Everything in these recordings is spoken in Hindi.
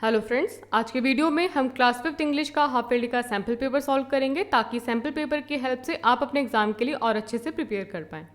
हेलो फ्रेंड्स, आज के वीडियो में हम क्लास 5th इंग्लिश का हाफ ईयरली का सैम्पल पेपर सॉल्व करेंगे ताकि सैम्पल पेपर की हेल्प से आप अपने एग्जाम के लिए और अच्छे से प्रिपेयर कर पाएं।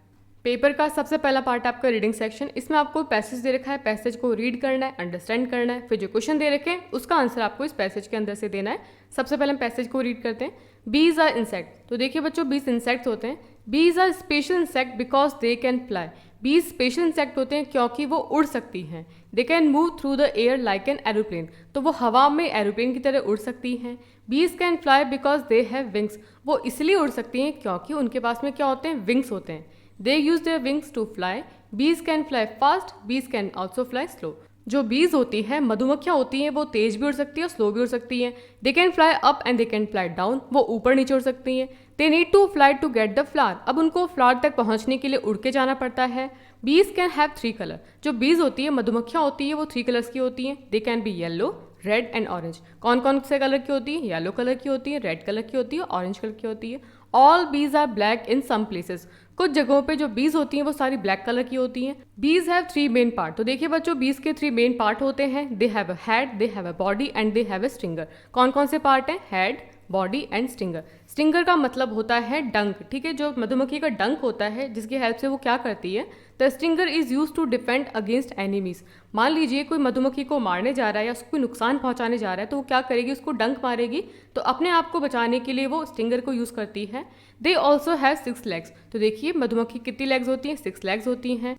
पेपर का सबसे पहला पार्ट आपका रीडिंग सेक्शन। इसमें आपको पैसेज दे रखा है, पैसेज को रीड करना है, अंडरस्टैंड करना है, फिर जो क्वेश्चन दे रखे हैं उसका आंसर आपको इस पैसेज के अंदर से देना है। सबसे पहले हम पैसेज को रीड करते हैं। Bees are insect. तो देखिए बच्चों, बीज इंसेक्ट्स होते हैं। Bees are special insect because they can fly. Bees special insect होते हैं क्योंकि वो उड़ सकती हैं। They can move through the air like an aeroplane. तो वो हवा में एरोप्लेन की तरह उड़ सकती हैं। बीज can fly because they have wings. वो इसलिए उड़ सकती हैं क्योंकि उनके पास में क्या होते हैं, विंग्स होते हैं। They use their wings to fly. Bees can fly fast, bees can also fly slow. जो बीज होती है, मधुमक्खियाँ होती हैं, वो तेज भी उड़ सकती है और स्लो भी उड़ सकती हैं। They can fly up and they can fly down. वो ऊपर नीचे उड़ सकती हैं। They need to fly to get the flower. अब उनको फ्लावर तक पहुंचने के लिए उड़ के जाना पड़ता है। बीज कैन हैव 3 कलर। जो बीज होती है, मधुमक्खियाँ होती है, वो 3 कलर्स की होती हैं। They can be yellow, red and orange. कौन कौन से कलर की होती है? येलो कलर की होती है, रेड कलर की होती है, ऑरेंज कलर की होती है। All bees are black in some places. कुछ जगहों पे जो बीज होती हैं वो सारी ब्लैक कलर की होती हैं। बीज हैव 3 मेन पार्ट। तो देखिए बच्चों, बीज के 3 मेन पार्ट होते हैं। They have a head, they have a body and they have a stinger. कौन कौन से पार्ट हैं? Head, body and stinger. Stinger का मतलब होता है डंक, ठीक है, जो मधुमक्खी का डंक होता है जिसकी हेल्प से वो क्या करती है। The stinger is use to defend against enemies. मान लीजिए कोई मधुमक्खी को मारने जा रहा है या उसको कोई नुकसान पहुंचाने जा रहा है, तो वो क्या करेगी, उसको डंक मारेगी। तो अपने आप को बचाने के लिए वो स्टिंगर को यूज करती है। They also have 6 legs. तो देखिए मधुमक्खी कितनी लेग्स होती हैं? 6 लेग्स होती हैं।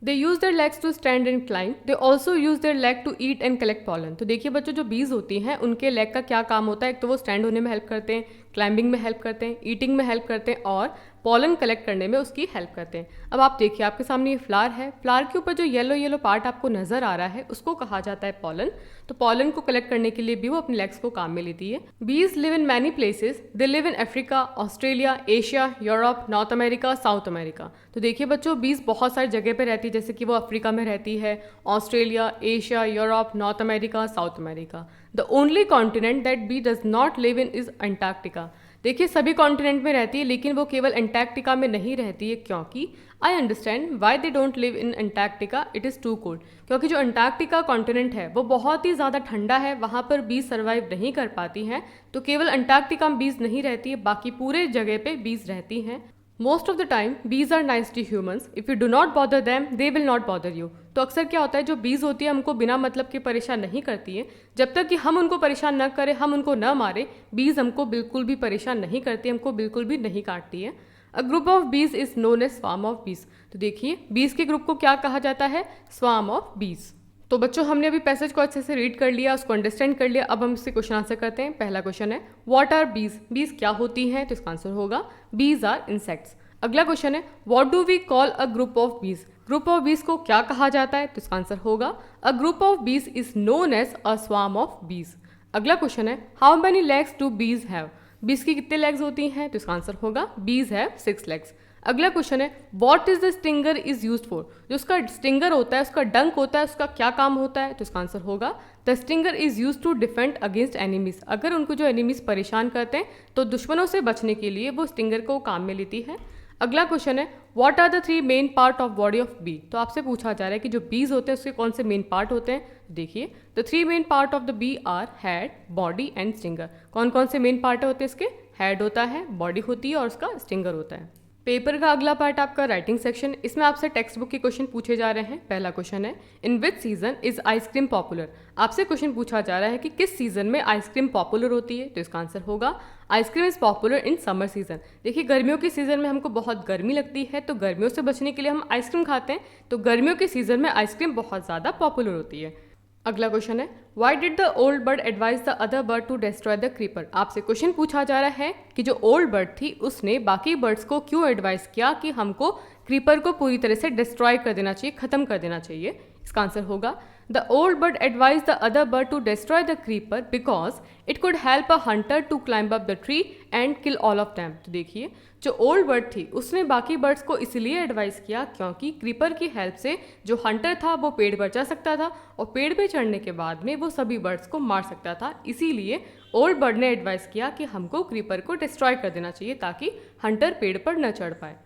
They use their legs to stand and climb. They also use their leg to eat and collect pollen. तो देखिए बच्चों, जो बीज होती हैं उनके लेग का क्या काम होता है? एक तो वो स्टैंड होने में हेल्प करते हैं, क्लाइंबिंग में हेल्प करते हैं, ईटिंग में हेल्प करते हैं और पॉलन कलेक्ट करने में उसकी हेल्प करते हैं। अब आप देखिए, आपके सामने ये फ्लावर है। फ्लावर के ऊपर जो येलो येलो पार्ट आपको नजर आ रहा है उसको कहा जाता है पॉलन। तो पॉलन को कलेक्ट करने के लिए भी वो अपने लेग्स को काम में लेती है। बीज live in many places. They live in Africa, Australia, Asia, Europe, North America, South America. तो देखिए बच्चों, बीज बहुत सारी जगह पे रहती है, जैसे कि वो अफ्रीका में रहती है, Australia, Asia, Europe, North America, South America. The only continent that bee does not live in is Antarctica. देखिए सभी कॉन्टिनेंट में रहती है लेकिन वो केवल अंटार्कटिका में नहीं रहती है, क्योंकि I understand why they don't live in Antarctica, it is too cold. क्योंकि जो अंटार्कटिका कॉन्टिनेंट है वो बहुत ही ज़्यादा ठंडा है, वहाँ पर बीज सर्वाइव नहीं कर पाती हैं। तो केवल अंटार्कटिका में बीज नहीं रहती है, बाकी पूरे जगह पे बीज रहती हैं। Most of the time bees are nice to humans. If you do not bother them they will not bother you. तो अक्सर क्या होता है, जो बीज होती है हमको बिना मतलब के परेशान नहीं करती है। जब तक कि हम उनको परेशान न करें, हम उनको न मारे, बीज हमको बिल्कुल भी परेशान नहीं करती, हमको बिल्कुल भी नहीं काटती है। A group of bees is known as swarm of bees. तो देखिए बीज के ग्रुप को क्या कहा जाता है? Swarm of bees. तो बच्चों, हमने अभी पैसेज को अच्छे से रीड कर लिया, उसको अंडरस्टैंड कर लिया। अब हम इससे क्वेश्चन आंसर करते हैं। पहला क्वेश्चन है, व्हाट आर बीज? बीज क्या होती हैं? तो इसका आंसर होगा बीज आर इंसेक्ट्स। अगला क्वेश्चन है, what do we call a group of bees? Group of bees को क्या कहा जाता है? तो इसका आंसर होगा a group of bees is known as a swarm of bees. अगला क्वेश्चन है, how many legs do bees have? Bees की कितने लेग्स होती हैं? तो इसका आंसर होगा बीज हैव 6 लेग्स। अगला क्वेश्चन है, what is the stinger is used for? जो उसका स्टिंगर होता है, उसका डंक होता है, उसका क्या काम होता है? तो इसका आंसर होगा the stinger is used to defend against enemies. अगर उनको जो एनिमीज परेशान करते हैं तो दुश्मनों से बचने के लिए वो स्टिंगर को काम में लेती है। अगला क्वेश्चन है, what are the 3 main part of body of bee? तो आपसे पूछा जा रहा है कि जो बीज होते हैं उसके कौन से मेन पार्ट होते हैं। देखिए the 3 main part of the bee are head, body and stinger. कौन कौन से मेन पार्ट होते हैं इसके? हेड होता है, बॉडी होती है और उसका स्टिंगर होता है। पेपर का अगला पार्ट आपका राइटिंग सेक्शन। इसमें आपसे टेक्स्ट बुक के क्वेश्चन पूछे जा रहे हैं। पहला क्वेश्चन है, in which season is ice cream popular? आपसे क्वेश्चन पूछा जा रहा है कि किस सीजन में आइसक्रीम पॉपुलर होती है। तो इसका आंसर होगा ice cream is popular in summer season. देखिए गर्मियों के सीजन में हमको बहुत गर्मी लगती है, तो गर्मियों से बचने के लिए हम आइसक्रीम खाते हैं। तो गर्मियों के सीजन में आइसक्रीम बहुत ज़्यादा पॉपुलर होती है। अगला क्वेश्चन है, why did the old bird advise the other bird to destroy the creeper? आपसे क्वेश्चन पूछा जा रहा है कि जो ओल्ड बर्ड थी उसने बाकी बर्ड्स को क्यों एडवाइस किया कि हमको क्रीपर को पूरी तरह से डिस्ट्रॉय कर देना चाहिए, खत्म कर देना चाहिए। इसका आंसर होगा the old bird advise the other bird to destroy the creeper because it could help a hunter to climb up the tree and kill all of them. तो देखिए जो ओल्ड बर्ड थी उसने बाकी बर्ड्स को इसलिए एडवाइस किया क्योंकि क्रीपर की हेल्प से जो हंटर था वो पेड़ पर चढ़ सकता था और पेड़ पे चढ़ने के बाद में वो सभी बर्ड्स को मार सकता था। इसीलिए ओल्ड बर्ड ने एडवाइस किया कि हमको क्रीपर को डिस्ट्रॉय कर देना चाहिए ताकि हंटर पेड़ पर न चढ़ पाए।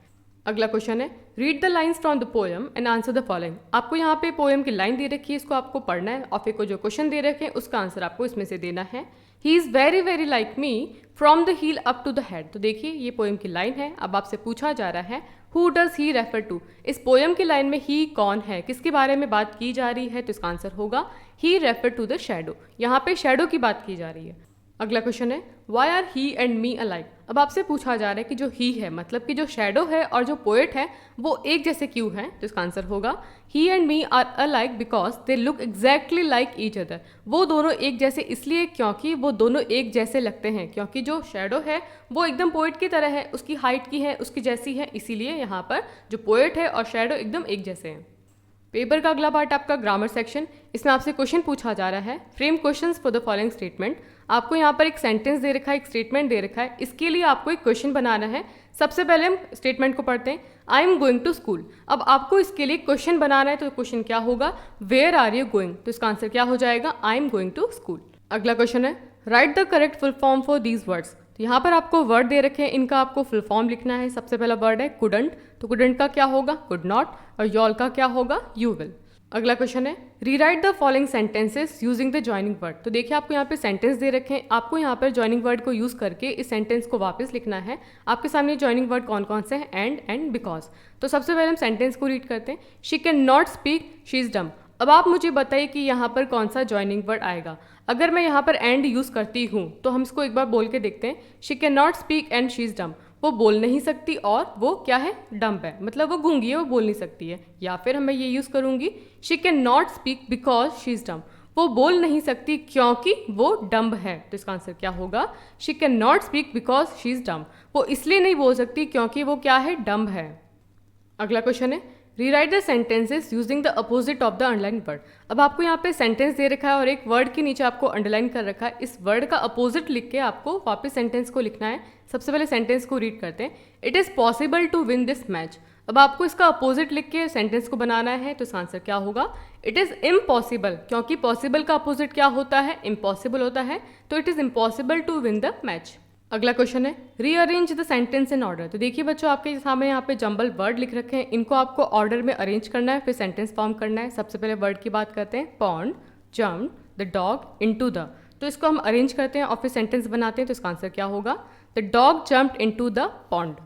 अगला क्वेश्चन है read the lines from the poem and answer the following. आपको यहाँ पे पोएम की लाइन दे रखी है, इसको आपको पढ़ना है और फिर को जो क्वेश्चन दे रखे हैं उसका आंसर आपको इसमें से देना है। He is very very like me from the heel up to the head. तो देखिए ये पोएम की लाइन है। अब आपसे पूछा जा रहा है who does he refer to. इस पोएम की लाइन में ही कौन है, किसके बारे में बात की जा रही है, तो इसका आंसर होगा ही रेफर टू द शैडो। यहाँ पे शैडो की बात की जा रही है। अगला क्वेश्चन है why are he and me alike. अब आपसे पूछा जा रहा है कि जो ही है मतलब कि जो शैडो है और जो पोएट है वो एक जैसे क्यों हैं, तो इसका आंसर होगा he and me are alike because they look exactly like each other. वो दोनों एक जैसे इसलिए क्योंकि वो दोनों एक जैसे लगते हैं, क्योंकि जो शैडो है वो एकदम पोएट की तरह है, उसकी हाइट की है, उसकी जैसी है, इसीलिए यहाँ पर जो पोएट है और शैडो एकदम एक जैसे हैं। पेपर का अगला पार्ट आपका ग्रामर सेक्शन। इसमें आपसे क्वेश्चन पूछा जा रहा है frame questions for the following statement. आपको यहाँ पर एक सेंटेंस दे रखा है, एक स्टेटमेंट दे रखा है, इसके लिए आपको एक क्वेश्चन बनाना है। सबसे पहले हम स्टेटमेंट को पढ़ते हैं, I am going to school. अब आपको इसके लिए क्वेश्चन बनाना है, तो क्वेश्चन क्या होगा, वेयर आर यू गोइंग, तो इसका आंसर क्या हो जाएगा, I am going to school. अगला क्वेश्चन है write the correct full form for these words. तो यहाँ पर आपको वर्ड दे रखे हैं, इनका आपको फुल फॉर्म लिखना है। सबसे पहला वर्ड है कुडंट, तो कुडंट का क्या होगा, कुड नॉट, और यॉल का क्या होगा, यू विल। अगला क्वेश्चन है rewrite the following sentences using the joining word. तो देखिए आपको यहाँ पे सेंटेंस दे रखे हैं, आपको यहाँ पर जॉइनिंग वर्ड को यूज करके इस सेंटेंस को वापस लिखना है। आपके सामने जॉइनिंग वर्ड कौन कौन से हैं, एंड बिकॉज। तो सबसे पहले हम सेंटेंस को रीड करते हैं, she can not speak she is dumb. अब आप मुझे बताइए कि यहाँ पर कौन सा जॉइनिंग वर्ड आएगा। अगर मैं यहाँ पर एंड यूज करती हूँ तो हम इसको एक बार बोल के देखते हैं, she can not speak and she is dumb. वो बोल नहीं सकती और वो क्या है, डम्प है, मतलब वो गूंगी है, वो बोल नहीं सकती है। या फिर मैं ये यूज़ करूँगी, she can not speak because she is dumb. वो बोल नहीं सकती क्योंकि वो डम्ब है, तो इसका आंसर क्या होगा, she can not speak because she is dumb. वो इसलिए नहीं बोल सकती क्योंकि वो क्या है, डम्ब है। अगला क्वेश्चन है rewrite the sentences using the opposite of the underline word. अब आपको यहाँ पे सेंटेंस दे रखा है और एक वर्ड के नीचे आपको अंडरलाइन कर रखा है। इस वर्ड का अपोजिट लिख के आपको वापस सेंटेंस को लिखना है। सबसे पहले सेंटेंस को रीड करते हैं, it is possible to win this match. अब आपको इसका अपोजिट लिख के सेंटेंस को बनाना है, तो इसका आंसर क्या होगा, इट इज़ इम्पॉसिबल, क्योंकि पॉसिबल का अपोजिट क्या होता है, इम्पॉसिबल होता है, तो it is impossible to win the match. अगला क्वेश्चन है rearrange the sentence in order. तो देखिए बच्चों आपके सामने यहाँ पे जंबल वर्ड लिख रखे हैं, इनको आपको ऑर्डर में अरेंज करना है, फिर सेंटेंस फॉर्म करना है। सबसे पहले वर्ड की बात करते हैं, pond, jump, the dog, into the. तो इसको हम अरेंज करते हैं और फिर सेंटेंस बनाते हैं, तो इसका आंसर क्या होगा, the dog jumped into the pond.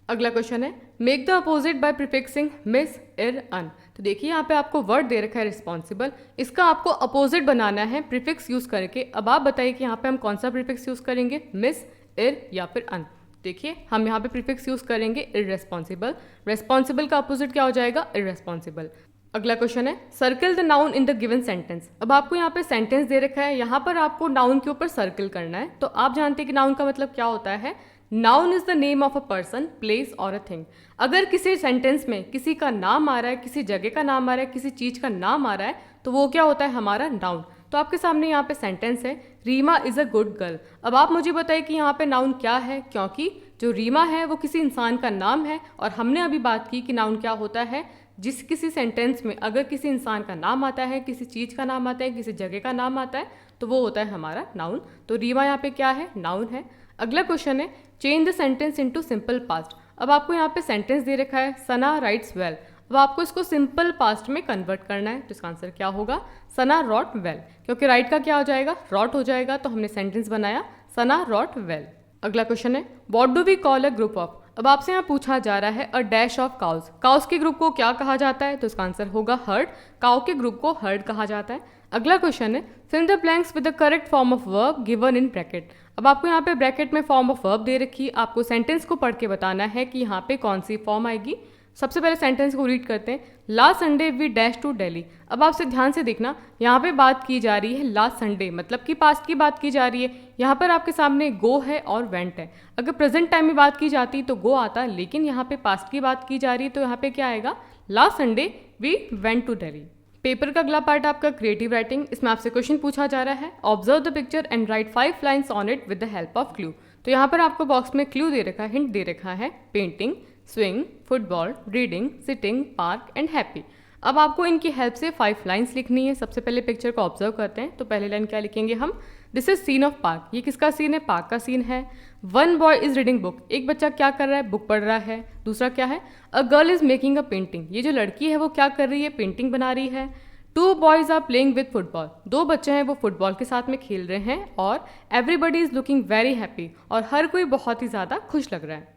अगला क्वेश्चन है make the opposite by prefixing mis, ir, un. तो देखिए यहाँ पे आपको वर्ड दे रखा है रिस्पॉन्सिबल, इसका आपको अपोजिट बनाना है प्रीफिक्स यूज करके। अब आप बताइए कि यहाँ पे हम कौन सा प्रीफिक्स यूज करेंगे, मिस, इर या फिर अन। देखिए हम यहाँ पे प्रीफिक्स यूज करेंगे इररेस्पॉन्सिबल। रेस्पॉन्सिबल का अपोजिट क्या हो जाएगा, इररेस्पॉन्सिबल। अगला क्वेश्चन है circle the noun in the given sentence. अब आपको यहाँ पे सेंटेंस दे रखा है, यहाँ पर आपको नाउन के ऊपर सर्कल करना है। तो आप जानते हैं कि नाउन का मतलब क्या होता है, noun is the name of a person, place और अ थिंग। अगर किसी सेंटेंस में किसी का नाम आ रहा है, किसी जगह का नाम आ रहा है, किसी चीज़ का नाम आ रहा है, तो वो क्या होता है, हमारा नाउन। तो आपके सामने यहाँ पे सेंटेंस है, Reema is a good girl. अब आप मुझे बताइए कि यहाँ पे नाउन क्या है, क्योंकि जो रीमा है वो किसी इंसान का नाम है और हमने अभी बात की कि नाउन क्या होता है, जिस किसी सेंटेंस में अगर किसी इंसान का नाम आता है, किसी चीज़ का नाम आता है, किसी जगह का नाम आता है, तो वो होता है हमारा नाउन। तो रीमा यहाँ पे क्या है, नाउन है। अगला क्वेश्चन है change the sentence into simple past. अब आपको यहाँ पे सेंटेंस दे रखा है, सना राइट्स वेल। अब आपको इसको सिंपल पास्ट में कन्वर्ट करना है, तो इसका आंसर क्या होगा, सना रॉट वेल, क्योंकि राइट का क्या हो जाएगा, रॉट हो जाएगा। तो हमने सेंटेंस बनाया सना रॉट वेल। अगला क्वेश्चन है what do we call a group of. अब आपसे यहाँ पूछा जा रहा है a dash of cows. Cows के ग्रुप को क्या कहा जाता है, तो इसका आंसर होगा हर्ड। काउ के ग्रुप को हर्ड कहा जाता है। अगला क्वेश्चन है fill the blanks with the correct form of verb given in bracket. अब आपको यहाँ पे ब्रैकेट में फॉर्म ऑफ वर्ब दे रखी है, आपको सेंटेंस को पढ़ के बताना है कि यहाँ पे कौन सी फॉर्म आएगी। सबसे पहले सेंटेंस को रीड करते हैं, last Sunday we dash to Delhi. अब आपसे ध्यान से देखना, यहाँ पे बात की जा रही है लास्ट संडे, मतलब कि पास्ट की बात की जा रही है। यहाँ पर आपके सामने गो है और वेंट है। अगर प्रेजेंट टाइम में बात की जाती तो गो आता, लेकिन यहाँ पे पास्ट की बात की जा रही है, तो यहाँ पे क्या आएगा, last Sunday we went to Delhi. Paper का अगला पार्ट आपका क्रिएटिव राइटिंग। इसमें आपसे क्वेश्चन पूछा जा रहा है, observe the picture and right 5 lines on it with the help of clue. तो यहाँ पर आपको बॉक्स में क्लू दे रखा है, हिंट दे रखा है, painting, swing, football, reading, sitting, park and happy. अब आपको इनकी हेल्प से 5 लाइन्स लिखनी है। सबसे पहले पिक्चर को ऑब्जर्व करते हैं। तो पहली लाइन क्या लिखेंगे हम, this is seen of park. ये किसका सीन है, पार्क का सीन है। One boy is reading book, एक बच्चा क्या कर रहा है, बुक पढ़ रहा है। दूसरा क्या है, a girl is making a painting, ये जो लड़की है वो क्या कर रही है, पेंटिंग बना रही है। 2 boys are playing with football, 2 बच्चे हैं वो फुटबॉल के साथ में खेल रहे हैं। और everybody is looking very happy, और हर कोई बहुत ही ज़्यादा खुश लग रहा है।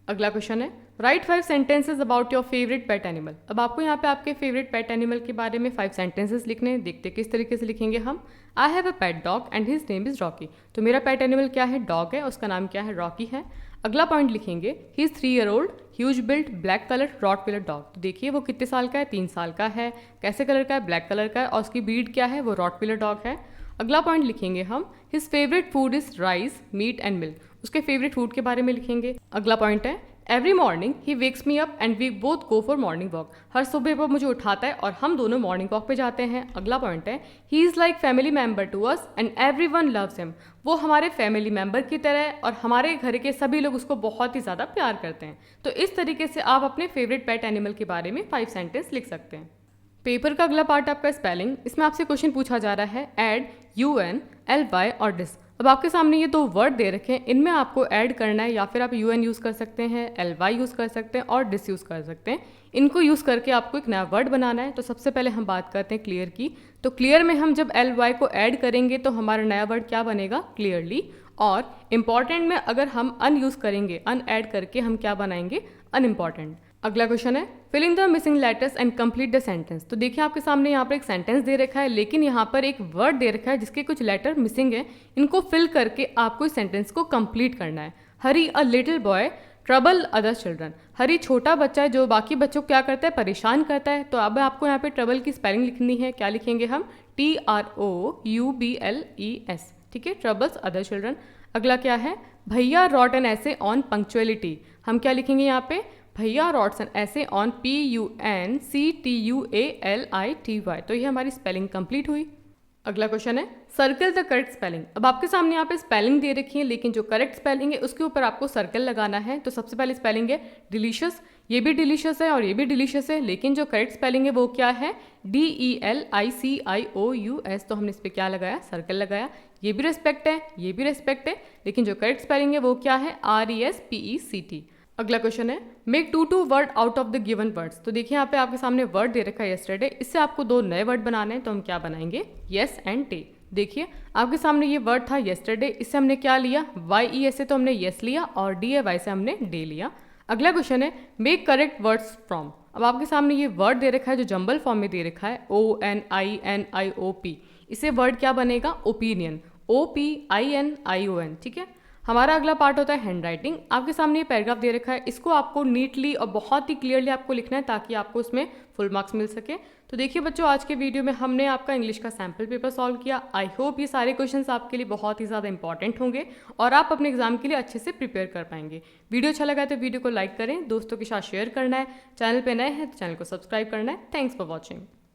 अगला क्वेश्चन है, right 5 sentences about your favourite pet animal. अब आपको यहाँ पे आपके फेवरेट पेट एनिमल के बारे में 5 सेंटेंसेस लिखने हैं। देखते किस तरीके से लिखेंगे हम। I have a pet dog and his name is Rocky. तो मेरा पेट एनिमल क्या है, डॉग है, उसका नाम क्या है, रॉकी है। अगला पॉइंट लिखेंगे, he is 3 year old, huge built, black colour, Rottweiler dog. तो देखिए वो कितने साल का है, 3 साल का है। कैसे कलर का है, ब्लैक कलर का है, और उसकी ब्रीड क्या है, वो रॉटविलर डॉग है। अगला पॉइंट लिखेंगे हम, his favourite food is rice, meat and milk. उसके फेवरेट फूड के बारे में लिखेंगे। अगला पॉइंट है, every morning he wakes me up and we both go for morning walk. हर सुबह वो मुझे उठाता है और हम दोनों मॉर्निंग वॉक पे जाते हैं। अगला पॉइंट है, he is like family member to us and every one loves him. वो हमारे फैमिली मेम्बर की तरह है और हमारे घर के सभी लोग उसको बहुत ही ज़्यादा प्यार करते हैं। तो इस तरीके से आप अपने फेवरेट पेट एनिमल के बारे में 5 सेंटेंस लिख सकते हैं। पेपर का अगला पार्ट आपका स्पेलिंग। इसमें आपसे क्वेश्चन पूछा जा रहा है, ऐड UN, LY और डिस। अब आपके सामने ये 2 वर्ड दे रखे हैं, इनमें आपको ऐड करना है, या फिर आप UN यूज़ कर सकते हैं, LY यूज़ कर सकते हैं और डिस यूज़ कर सकते हैं। इनको यूज़ करके आपको एक नया वर्ड बनाना है। तो सबसे पहले हम बात करते हैं क्लियर की। तो क्लियर में हम जब LY को ऐड करेंगे तो हमारा नया वर्ड क्या बनेगा, क्लियरली। और इम्पॉर्टेंट में अगर हम अन यूज़ करेंगे, अन ऐड करके हम क्या बनाएंगे, अनइम्पॉर्टेंट। अगला क्वेश्चन है, filling the missing letters and complete the sentence. तो देखिए आपके सामने यहाँ पर एक सेंटेंस दे रखा है, लेकिन यहाँ पर एक वर्ड दे रखा है जिसके कुछ लेटर मिसिंग है। इनको फिल करके आपको इस सेंटेंस को कंप्लीट करना है। Hari a little boy trouble other children. Hari छोटा बच्चा है जो बाकी बच्चों को क्या करता है, परेशान करता है। तो अब आपको यहाँ पे ट्रबल की स्पेलिंग लिखनी है। क्या लिखेंगे हम, TROUBLES। ठीक है, ट्रबल्स अदर चिल्ड्रन। अगला क्या है, भैया रॉट एन ऐसे ऑन पंक्चुअलिटी। हम क्या लिखेंगे यहाँ पे, भैया रॉट्स एन ऐसे ऑन PUNCTUALITY। तो ये हमारी स्पेलिंग कंप्लीट हुई। अगला क्वेश्चन है, सर्कल द करेक्ट स्पेलिंग। अब आपके सामने यहाँ पे स्पेलिंग दे रखी है, लेकिन जो करेक्ट स्पेलिंग है उसके ऊपर आपको सर्कल लगाना है। तो सबसे पहले स्पेलिंग है डिलीशियस, ये भी डिलीशियस है और ये भी डिलीशियस है, लेकिन जो करेक्ट स्पेलिंग है वो क्या है, DELICIOUS। तो हमने इस पर क्या लगाया, सर्कल लगाया। ये भी रेस्पेक्ट है, ये भी रेस्पेक्ट है, लेकिन जो करेक्ट स्पेलिंग है वो क्या है, RESPECT। अगला क्वेश्चन है, make 2 word out of the given words. तो देखिए यहाँ पे आपके सामने वर्ड दे रखा है यस्टरडे, इससे आपको 2 नए वर्ड बनाने हैं। तो हम क्या बनाएंगे, येस एंड डे। देखिए आपके सामने ये वर्ड था यस्टरडे, इससे हमने क्या लिया, YES से तो हमने येस लिया और DAY से हमने डे लिया। अगला क्वेश्चन है, मेक करेक्ट वर्ड्स फ्रॉम। अब आपके सामने ये वर्ड दे रखा है जो जंबल फॉर्म में दे रखा है, ONINIOP। इससे वर्ड क्या बनेगा, ओपिनियन, OPINION। ठीक है। हमारा अगला पार्ट होता है हैंड राइटिंग। आपके सामने ये पैराग्राफ दे रखा है, इसको आपको नीटली और बहुत ही क्लियरली आपको लिखना है ताकि आपको उसमें फुल मार्क्स मिल सके। तो देखिए बच्चों, आज के वीडियो में हमने आपका इंग्लिश का सैम्पल पेपर सॉल्व किया। आई होप ये सारे क्वेश्चंस आपके लिए बहुत ही ज़्यादा इंपॉर्टेंट होंगे और आप अपने एग्जाम के लिए अच्छे से प्रिपेयर कर पाएंगे। वीडियो अच्छा लगा तो वीडियो को लाइक करें, दोस्तों के साथ शेयर करना है, चैनल पर नए हैं तो चैनल को सब्सक्राइब करना है। Thanks for watching.